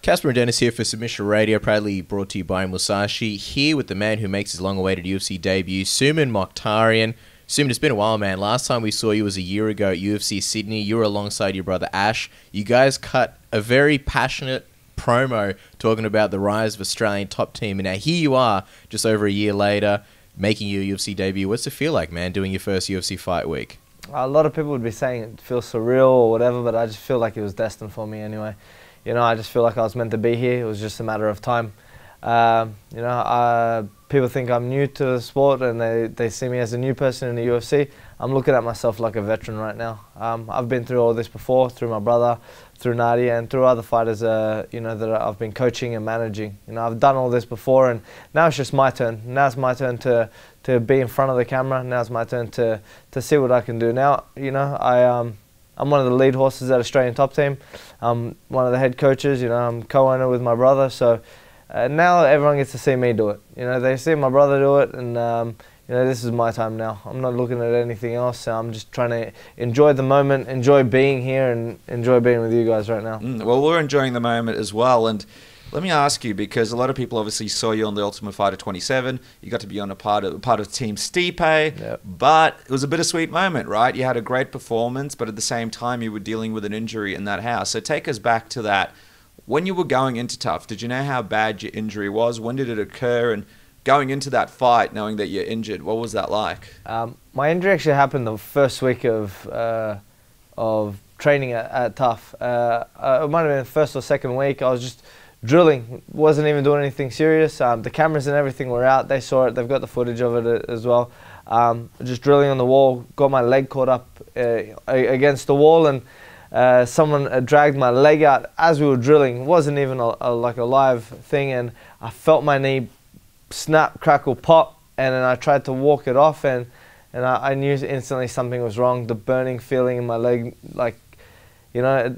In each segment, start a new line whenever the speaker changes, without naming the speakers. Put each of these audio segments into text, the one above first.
Casper and Dennis here for Submission Radio, proudly brought to you by Musashi. Here with the man who makes his long-awaited UFC debut, Suman Mokhtraian. Suman, it's been a while, man. Last time we saw you was a year ago at UFC Sydney. You were alongside your brother Ash. You guys cut a very passionate promo talking about the rise of Australian top team. And now here you are, just over a year later, making your UFC debut. What's it feel like, man, doing your first UFC fight week?
A lot of people would be saying it feels surreal or whatever, but I just feel like it was destined for me anyway. You know, I just feel like I was meant to be here. It was just a matter of time. People think I'm new to the sport and they see me as a new person in the UFC. I'm looking at myself like a veteran right now. I've been through all this before, through my brother, through Nadia, and through other fighters, that I've been coaching and managing. You know, I've done all this before, and now it's just my turn. Now it's my turn to be in front of the camera. Now it's my turn to see what I can do. Now, you know, I'm one of the lead horses at Australian Top Team. I'm one of the head coaches. You know, I'm co-owner with my brother. So now everyone gets to see me do it. You know, they see my brother do it, and you know, this is my time now. I'm not looking at anything else. I'm just trying to enjoy the moment, enjoy being here, and enjoy being with you guys right now.
Well, we're enjoying the moment as well. And let me ask you, because a lot of people obviously saw you on the Ultimate Fighter 27. You got to be on a part of Team Stipe.
Yep.
But it was a bittersweet moment, right? You had a great performance, but at the same time, you were dealing with an injury in that house. So take us back to that. When you were going into TUF, did you know how bad your injury was? When did it occur? And going into that fight, knowing that you're injured, what was that like?
My injury actually happened the first week of training at TUF. It might have been the first or second week. I was just drilling, wasn't even doing anything serious. The cameras and everything were out. They saw it. They've got the footage of it as well. Just drilling on the wall, got my leg caught up against the wall, and someone dragged my leg out as we were drilling. It wasn't even like a live thing, and I felt my knee snap, crackle, pop, and then I tried to walk it off, and I knew instantly something was wrong. The burning feeling in my leg, like, you know,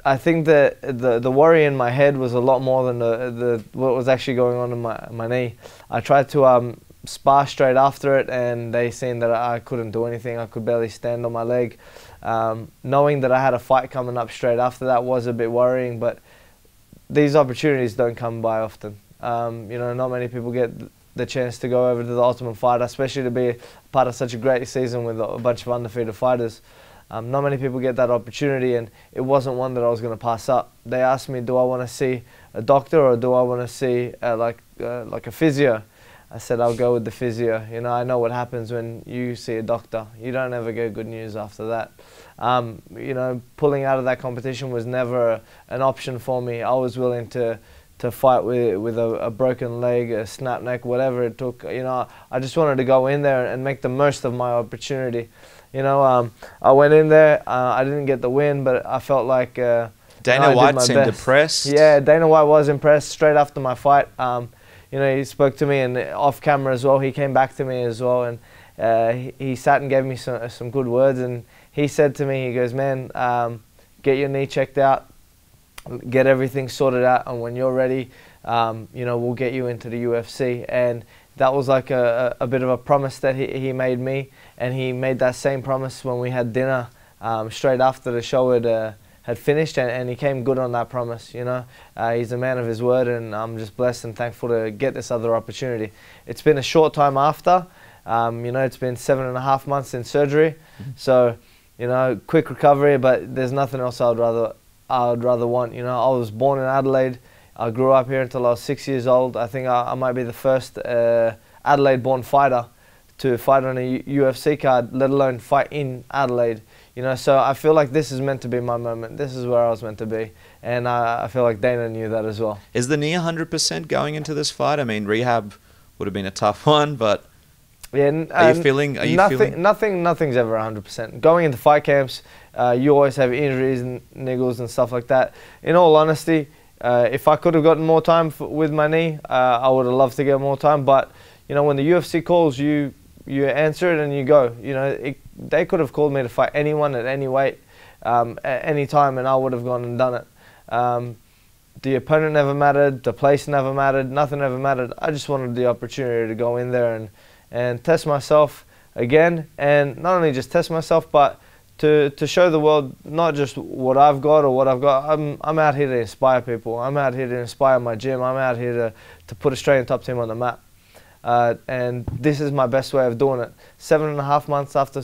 I think that the worry in my head was a lot more than what was actually going on in my knee. I tried to spar straight after it, and they seen that I couldn't do anything. I could barely stand on my leg. Knowing that I had a fight coming up straight after that was a bit worrying, but these opportunities don't come by often. You know, not many people get the chance to go over to the Ultimate Fighter, especially to be part of such a great season with a bunch of undefeated fighters. Not many people get that opportunity, and it wasn't one that I was going to pass up. They asked me, do I want to see a doctor or do I want to see like a physio? I said, I'll go with the physio. You know, I know what happens when you see a doctor. You don't ever get good news after that. You know, pulling out of that competition was never an option for me. I was willing to fight with a broken leg, a snap neck, whatever it took. You know, I just wanted to go in there and make the most of my opportunity. You know, I went in there, I didn't get the win, but I felt like
Dana White seemed depressed.
Yeah, Dana White was impressed straight after my fight. You know, he spoke to me, and off camera as well, he came back to me as well, and he sat and gave me some good words, and he said to me, he goes, man, get your knee checked out, get everything sorted out, and when you're ready, you know, we'll get you into the UFC. And that was like a bit of a promise that he made me, and he made that same promise when we had dinner straight after the show had finished, and he came good on that promise. You know, he's a man of his word, and I'm just blessed and thankful to get this other opportunity. It's been a short time after. You know, it's been 7.5 months in surgery, so, you know, quick recovery, but there's nothing else I would rather want. You know, I was born in Adelaide. I grew up here until I was 6 years old. I think I might be the first Adelaide-born fighter to fight on a UFC card, let alone fight in Adelaide. You know, so I feel like this is meant to be my moment. This is where I was meant to be, and I feel like Dana knew that as well.
Is the knee 100% going into this fight? I mean, rehab would have been a tough one, but
yeah,
are you feeling?
Nothing's ever 100%. Going into fight camps, you always have injuries and niggles and stuff like that. In all honesty, if I could have gotten more time with my knee, I would have loved to get more time. But you know, when the UFC calls, you answer it and you go. You know, they could have called me to fight anyone at any weight, at any time, and I would have gone and done it. The opponent never mattered, the place never mattered, nothing ever mattered. I just wanted the opportunity to go in there and test myself again, and not only just test myself, but to show the world not just what I've got or what I've got. I'm out here to inspire people. I'm out here to inspire my gym. I'm out here to put Australian top team on the map. And this is my best way of doing it. 7.5 months after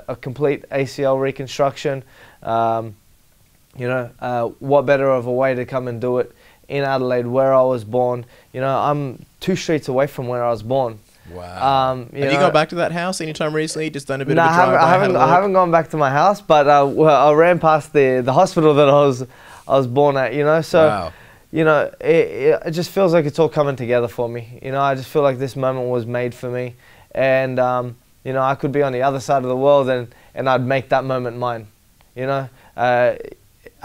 a complete ACL reconstruction, what better of a way to come and do it in Adelaide, where I was born. I'm 2 streets away from where I was born.
Wow. Have you gone back to that house anytime recently? Just done a bit of a drive?
I haven't gone back to my house, but I ran past the hospital that I was born at. So. Wow. It just feels like it's all coming together for me. I just feel like this moment was made for me. And, I could be on the other side of the world and I'd make that moment mine.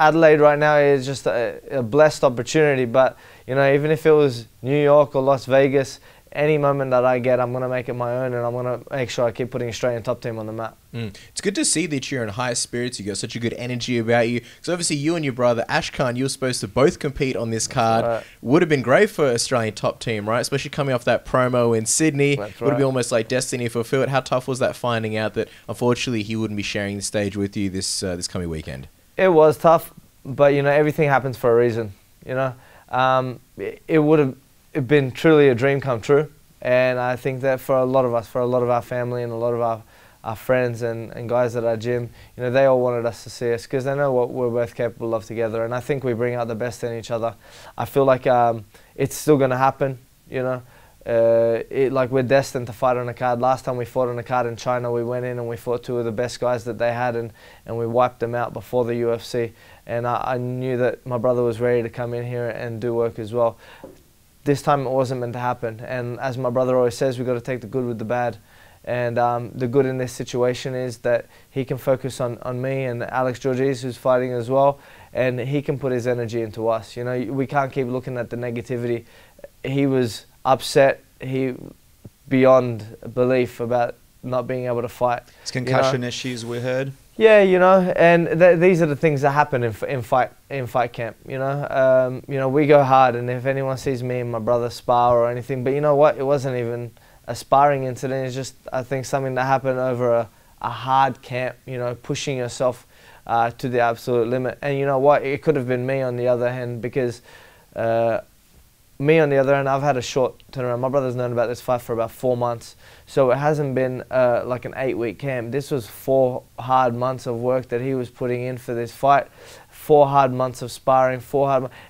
Adelaide right now is just a blessed opportunity. But, even if it was New York or Las Vegas, any moment that I get, I'm going to make it my own, and I'm going to make sure I keep putting Australian top team on the map.
It's good to see that you're in high spirits. You got such a good energy about you. Because obviously you and your brother, Ashkan, you were supposed to both compete on this card. Right. Would have been great for Australian top team, right? Especially coming off that promo in Sydney. That's right. Would have been almost like destiny fulfilled. How tough was that finding out that unfortunately he wouldn't be sharing the stage with you this coming weekend?
It was tough, but everything happens for a reason. It would have been truly a dream come true. And I think that for a lot of us, for a lot of our family and a lot of our friends and guys at our gym, they all wanted us to see us because they know what we're both capable of together. And I think we bring out the best in each other. I feel like it's still going to happen, like we're destined to fight on a card. Last time we fought on a card in China, we went in and we fought 2 of the best guys that they had, and we wiped them out before the UFC. And I knew that my brother was ready to come in here and do work as well. This time it wasn't meant to happen, and as my brother always says, we've got to take the good with the bad. And the good in this situation is that he can focus on me and Alex Georgis, who's fighting as well, and he can put his energy into us. We can't keep looking at the negativity. He was upset, beyond belief about not being able to fight.
It's concussion issues, we heard.
Yeah, and these are the things that happen in fight camp. We go hard, and if anyone sees me and my brother spar or anything, but you know what? It wasn't even a sparring incident. It's just, I think, something that happened over a hard camp. Pushing yourself to the absolute limit. And you know what? It could have been me on the other hand, because me on the other hand, I've had a short turnaround. My brother's known about this fight for about 4 months. So it hasn't been like an 8-week camp. This was 4 hard months of work that he was putting in for this fight. 4 hard months of sparring,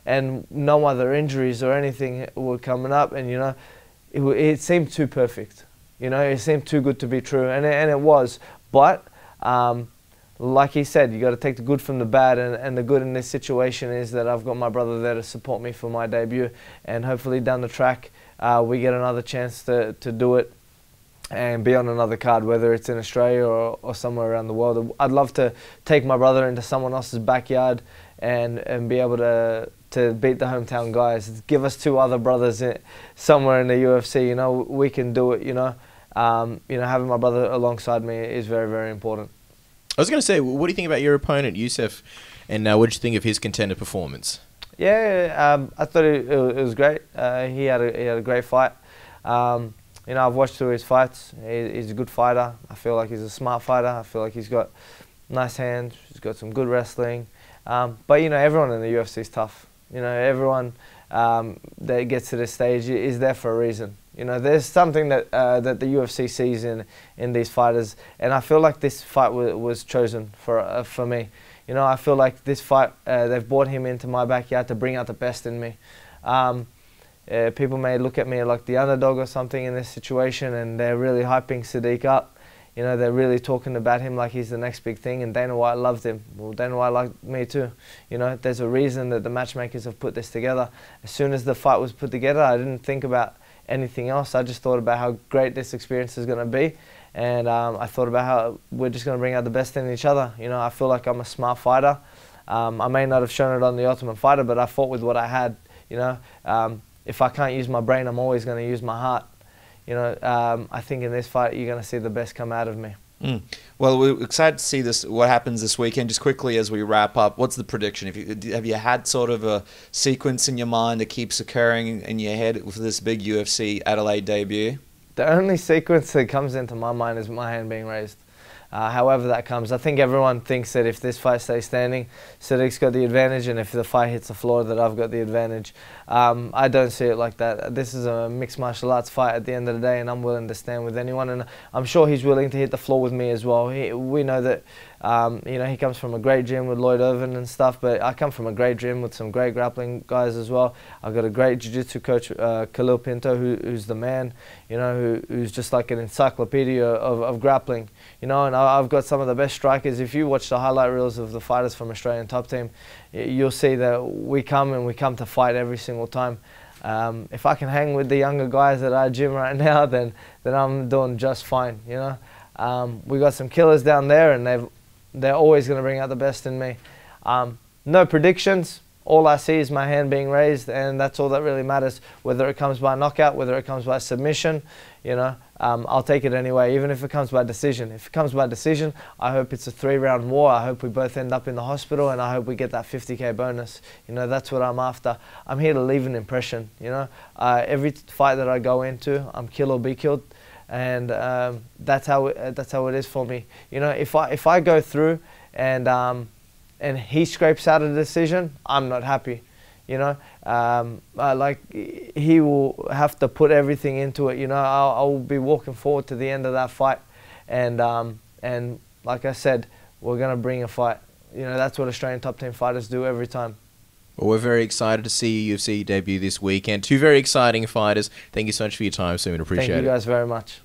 and no other injuries or anything were coming up. And it seemed too perfect. It seemed too good to be true, and it was. But like he said, you got to take the good from the bad, and the good in this situation is that I've got my brother there to support me for my debut, and hopefully down the track we get another chance to do it and be on another card, whether it's in Australia or somewhere around the world. I'd love to take my brother into someone else's backyard and be able to beat the hometown guys. Give us 2 other brothers somewhere in the UFC. We can do it. Having my brother alongside me is very, very important.
I was going to say, what do you think about your opponent, Youssef, and what did you think of his contender performance?
Yeah, I thought it was great. He had a great fight. I've watched 2 of his fights. He's a good fighter. I feel like he's a smart fighter. I feel like he's got nice hands. He's got some good wrestling. But everyone in the UFC is tough. Everyone that gets to this stage is there for a reason. There's something that the UFC sees in these fighters, and I feel like this fight was chosen for me. I feel like this fight, they've brought him into my backyard to bring out the best in me. People may look at me like the underdog or something in this situation, and they're really hyping Sadiq up. They're really talking about him like he's the next big thing, and Dana White loved him. Well, Dana White liked me too. There's a reason that the matchmakers have put this together. As soon as the fight was put together, I didn't think about anything else. I just thought about how great this experience is going to be, and I thought about how we're just going to bring out the best in each other. I feel like I'm a smart fighter. I may not have shown it on the Ultimate Fighter, but I fought with what I had. If I can't use my brain, I'm always going to use my heart. I think in this fight, you're going to see the best come out of me.
Well, we're excited to see what happens this weekend. Just quickly as we wrap up, what's the prediction? Have you had sort of a sequence in your mind that keeps occurring in your head for this big UFC Adelaide debut?
The only sequence that comes into my mind is my hand being raised. however that comes. I think everyone thinks that if this fight stays standing, Sadiq's got the advantage, and if the fight hits the floor, that I've got the advantage. I don't see it like that. This is a mixed martial arts fight at the end of the day, and I'm willing to stand with anyone, and I'm sure he's willing to hit the floor with me as well. We know that he comes from a great gym with Lloyd Irvin and stuff, but I come from a great gym with some great grappling guys as well. I've got a great jiu-jitsu coach, Khalil Pinto, who's the man, who's just like an encyclopedia of grappling, and I've got some of the best strikers. If you watch the highlight reels of the fighters from Australian Top Team, you'll see that we come to fight every single time. If I can hang with the younger guys at our gym right now, then I'm doing just fine. We got some killers down there, and they're always going to bring out the best in me. No predictions. All I see is my hand being raised, and that's all that really matters. Whether it comes by knockout, whether it comes by submission, I'll take it anyway, even if it comes by decision. If it comes by decision, I hope it's a 3-round war. I hope we both end up in the hospital, and I hope we get that 50K bonus. That's what I'm after. I'm here to leave an impression. Every fight that I go into, I'm kill or be killed. And that's how it is for me. If I go through and he scrapes out a decision, I'm not happy. He will have to put everything into it. I'll be walking forward to the end of that fight, and like I said, we're gonna bring a fight. That's what Australian Top Team fighters do every time.
Well, we're very excited to see your UFC debut this weekend. Two very exciting fighters. Thank you so much for your time, Suman. Appreciate it.
Thank you guys very much.